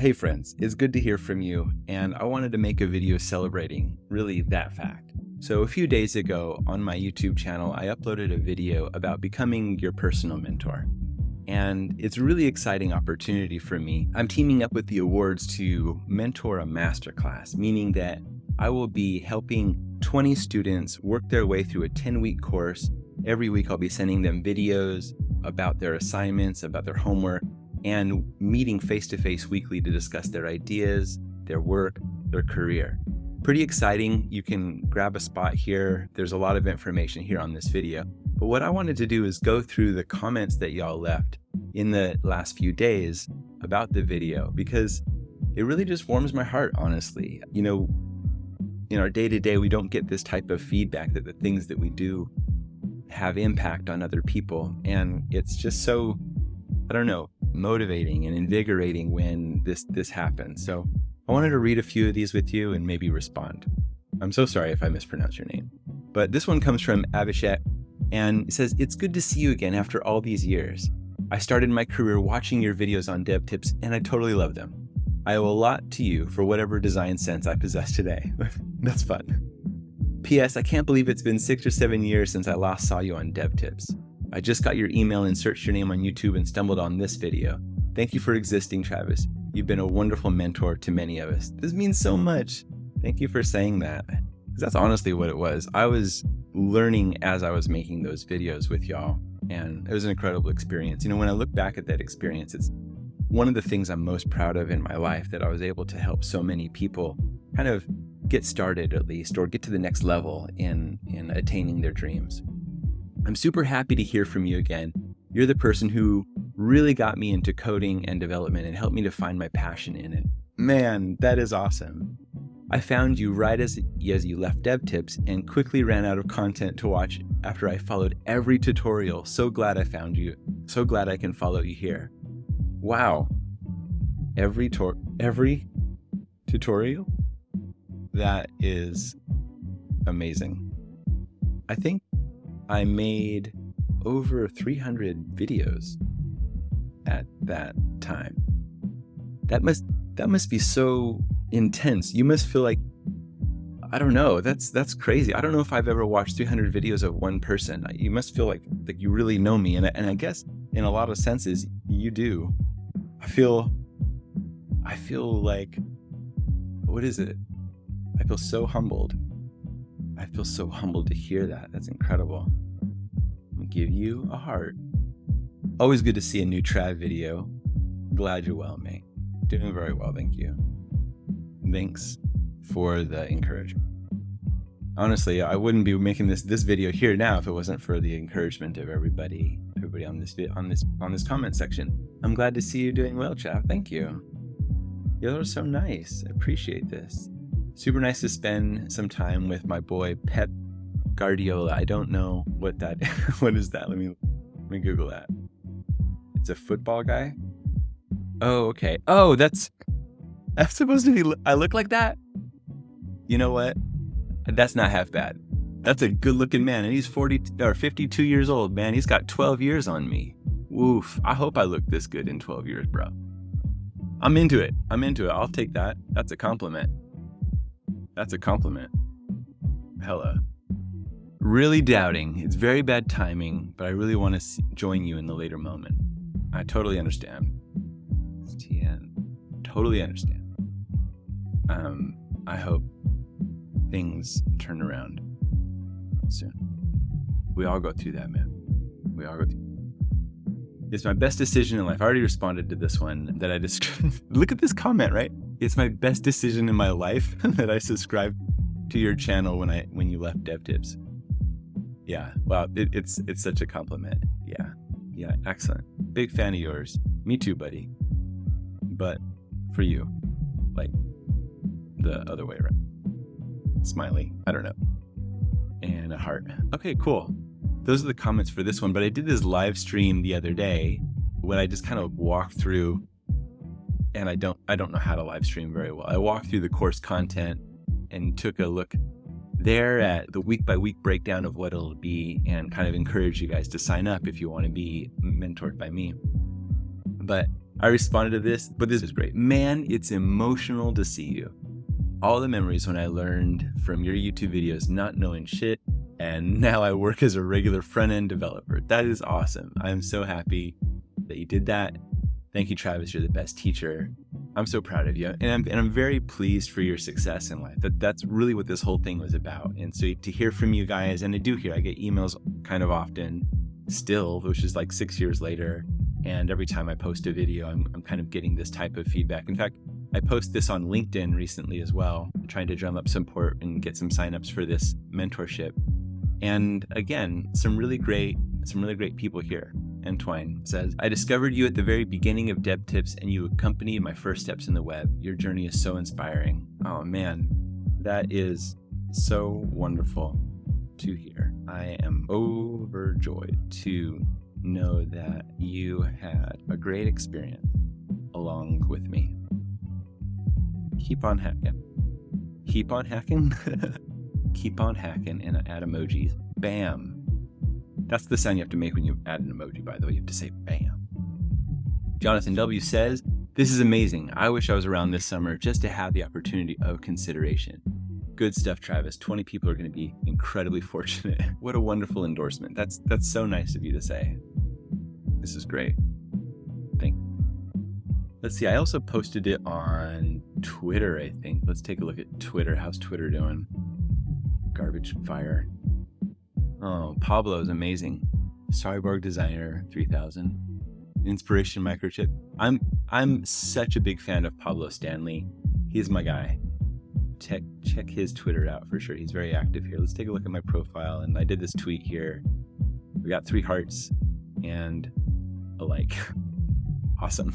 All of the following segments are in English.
Hey friends, it's good to hear from you, and I wanted to make a video celebrating really that fact. So a few days ago on my YouTube channel, I uploaded a video about becoming your personal mentor. And it's a really exciting opportunity for me. I'm teaming up with the awards to mentor a masterclass, meaning that I will be helping 20 students work their way through a 10-week course. Every week I'll be sending them videos about their assignments, about their homework, and meeting face-to-face weekly to discuss their ideas, their work, their career. Pretty exciting. You can grab a spot here. There's a lot of information here on this video. But what I wanted to do is go through the comments that y'all left in the last few days about the video, because it really just warms my heart, honestly. You know, in our day-to-day, we don't get this type of feedback that the things that we do have impact on other people. And it's just so, I don't know, motivating and invigorating when this happens. So I wanted to read a few of these with you and maybe respond. I'm so sorry if I mispronounce your name. But this one comes from Abhishek, and it says, "It's good to see you again after all these years. I started my career watching your videos on dev tips, and I totally love them. I owe a lot to you for whatever design sense I possess today." That's fun. P.S. I can't believe it's been 6 or 7 years since I last saw you on dev tips. I just got your email and searched your name on YouTube and stumbled on this video. Thank you for existing, Travis. You've been a wonderful mentor to many of us. This means so much. Thank you for saying that. 'Cause that's honestly what it was. I was learning as I was making those videos with y'all, and it was an incredible experience. You know, when I look back at that experience, it's one of the things I'm most proud of in my life, that I was able to help so many people kind of get started at least, or get to the next level in attaining their dreams. I'm super happy to hear from you again. You're the person who really got me into coding and development and helped me to find my passion in it. Man, that is awesome. I found you right as you left dev tips and quickly ran out of content to watch after I followed every tutorial. So glad I found you. So glad I can follow you here. Wow. Every tutorial? That is amazing. I think I made over 300 videos at that time. That must be so intense. You must feel like, I don't know, that's crazy. I don't know if I've ever watched 300 videos of one person. You must feel like you really know me, and I guess in a lot of senses you do. I feel like, what is it? I feel so humbled. I feel so humbled to hear that. That's incredible. I'm gonna give you a heart. Always good to see a new Trav video. Glad you're well, mate. Doing very well, thank you. Thanks for the encouragement. Honestly, I wouldn't be making this video here now if it wasn't for the encouragement of everybody on this comment section. I'm glad to see you doing well, Trav. Thank you. You're so nice. I appreciate this. Super nice to spend some time with my boy Pep Guardiola. I don't know what that what is that? Let me Google that. It's a football guy? Oh, okay. Oh, that's supposed to be, I look like that? You know what? That's not half bad. That's a good looking man, and he's 52 years old, man. He's got 12 years on me. Woof. I hope I look this good in 12 years, bro. I'm into it. I'll take that. That's a compliment. Hella. Really doubting. It's very bad timing, but I really want to join you in the later moment. I totally understand. TN. Totally understand. I hope things turn around soon. We all go through that, man. We all go through. It's my best decision in life. I already responded to this one that I described. Look at this comment, right? It's my best decision in my life that I subscribed to your channel when you left dev tips. Yeah, wow, it's such a compliment. Yeah, excellent. Big fan of yours. Me too, buddy. But for you, like the other way around. Smiley, I don't know. And a heart. Okay, cool. Those are the comments for this one, but I did this live stream the other day when I just kind of walked through, and I don't know how to live stream very well. I walked through the course content and took a look there at the week by week breakdown of what it'll be, and kind of encourage you guys to sign up if you want to be mentored by me. But I responded to this, but this is great. Man, it's emotional to see you. All the memories when I learned from your YouTube videos, not knowing shit, and now I work as a regular front-end developer. That is awesome. I'm so happy that you did that. Thank you, Travis. You're the best teacher. I'm so proud of you. And I'm very pleased for your success in life. That's really what this whole thing was about. And so to hear from you guys, and I get emails kind of often still, which is like 6 years later. And every time I post a video, I'm kind of getting this type of feedback. In fact, I posted this on LinkedIn recently as well, trying to drum up support and get some signups for this mentorship. And again, some really great people here. Entwine says, I discovered you at the very beginning of Dev Tips and you accompanied my first steps in the web. Your journey is so inspiring. Oh man, that is so wonderful to hear. I am overjoyed to know that you had a great experience along with me. Keep on hacking. Keep on hacking. Keep on hacking and add emojis. Bam. That's the sound you have to make when you add an emoji, by the way. You have to say bam. Jonathan W. says, this is amazing. I wish I was around this summer just to have the opportunity of consideration. Good stuff, Travis. 20 people are going to be incredibly fortunate. What a wonderful endorsement. That's so nice of you to say. This is great. Thank you. Let's see. I also posted it on Twitter, I think. Let's take a look at Twitter. How's Twitter doing? Garbage fire. Oh, Pablo is amazing. Cyborg Designer 3000. Inspiration Microchip. I'm such a big fan of Pablo Stanley. He's my guy. Check his Twitter out for sure. He's very active here. Let's take a look at my profile. And I did this tweet here. We got 3 hearts and a like. Awesome.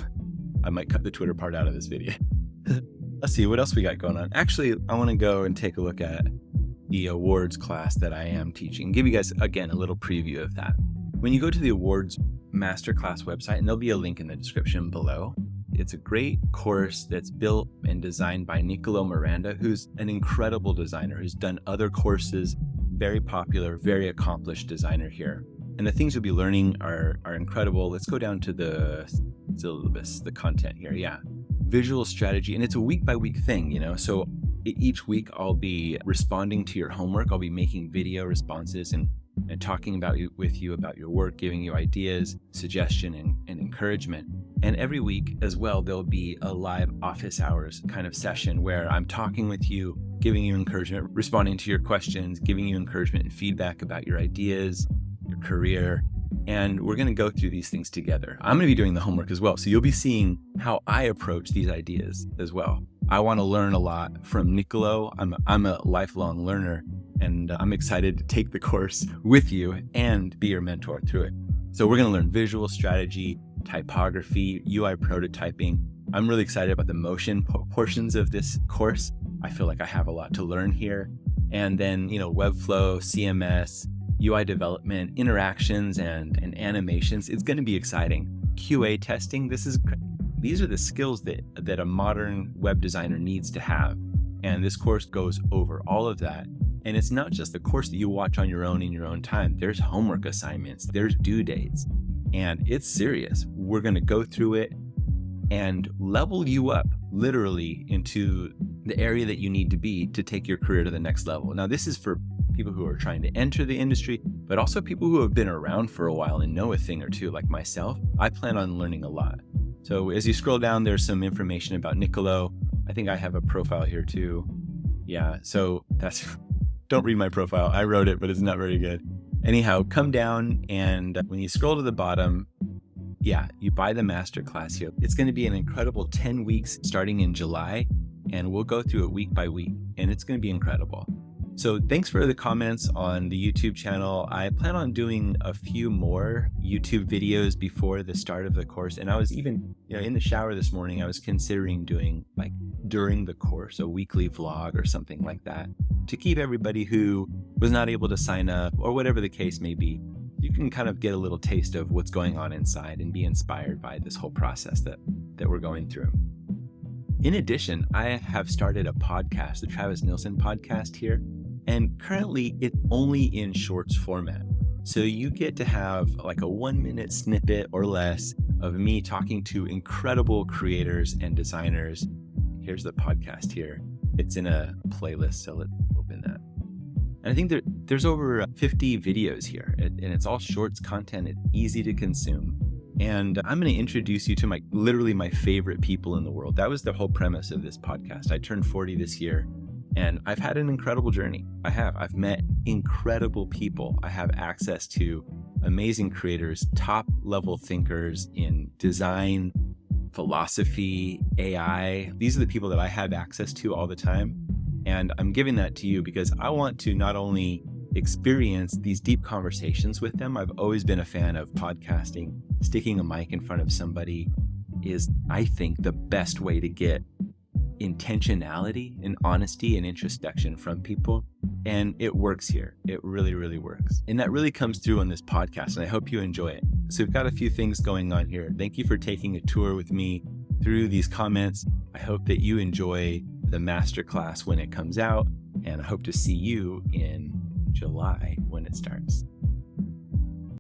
I might cut the Twitter part out of this video. Let's see what else we got going on. Actually, I want to go and take a look at the awards class that I am teaching. Give you guys, again, a little preview of that. When you go to the awards Masterclass website, and there'll be a link in the description below, it's a great course that's built and designed by Nicolo Miranda, who's an incredible designer, who's done other courses, very popular, very accomplished designer here. And the things you'll be learning are incredible. Let's go down to the syllabus, the content here. Yeah. Visual strategy. And it's a week by week thing, you know, so each week I'll be responding to your homework. I'll be making video responses and talking with you about your work, giving you ideas, suggestion, and encouragement. And every week as well, there'll be a live office hours kind of session where I'm talking with you, giving you encouragement, responding to your questions, giving you encouragement and feedback about your ideas, your career. And we're going to go through these things together. I'm going to be doing the homework as well. So you'll be seeing how I approach these ideas as well. I want to learn a lot from Nicolo. I'm a lifelong learner, and I'm excited to take the course with you and be your mentor through it. So we're going to learn visual strategy, typography, UI prototyping. I'm really excited about the motion portions of this course. I feel like I have a lot to learn here. And then, Webflow, CMS, UI development, interactions, and animations. It's going to be exciting. QA testing. These are the skills that a modern web designer needs to have. And this course goes over all of that. And it's not just the course that you watch on your own in your own time. There's homework assignments, there's due dates, and it's serious. We're going to go through it and level you up literally into the area that you need to be to take your career to the next level. Now, this is for people who are trying to enter the industry, but also people who have been around for a while and know a thing or two, like myself. I plan on learning a lot. So as you scroll down, there's some information about Nicolo. I think I have a profile here too. Yeah, so don't read my profile. I wrote it, but it's not very good. Anyhow, come down, and when you scroll to the bottom, you buy the masterclass here. It's going to be an incredible 10 weeks starting in July, and we'll go through it week by week, and it's going to be incredible. So thanks for the comments on the YouTube channel. I plan on doing a few more YouTube videos before the start of the course. And I was even, in the shower this morning, I was considering doing like during the course, a weekly vlog or something like that to keep everybody who was not able to sign up or whatever the case may be. You can kind of get a little taste of what's going on inside and be inspired by this whole process that we're going through. In addition, I have started a podcast, the Travis Nielsen podcast here. And currently it's only in shorts format. So you get to have like a 1-minute snippet or less of me talking to incredible creators and designers. Here's the podcast here. It's in a playlist, so let's open that. And I think there's over 50 videos here, and it's all shorts content. It's easy to consume. And I'm going to introduce you to literally my favorite people in the world. That was the whole premise of this podcast. I turned 40 this year, and I've had an incredible journey. I've met incredible people. I have access to amazing creators, top level thinkers in design, philosophy, AI. These are the people that I have access to all the time. And I'm giving that to you because I want to not only experience these deep conversations with them. I've always been a fan of podcasting. Sticking a mic in front of somebody is, I think, the best way to get intentionality and honesty and introspection from people. And it works here. It really, really works. And that really comes through on this podcast, and I hope you enjoy it. So we've got a few things going on here. Thank you for taking a tour with me through these comments. I hope that you enjoy the masterclass when it comes out, and I hope to see you in July when it starts.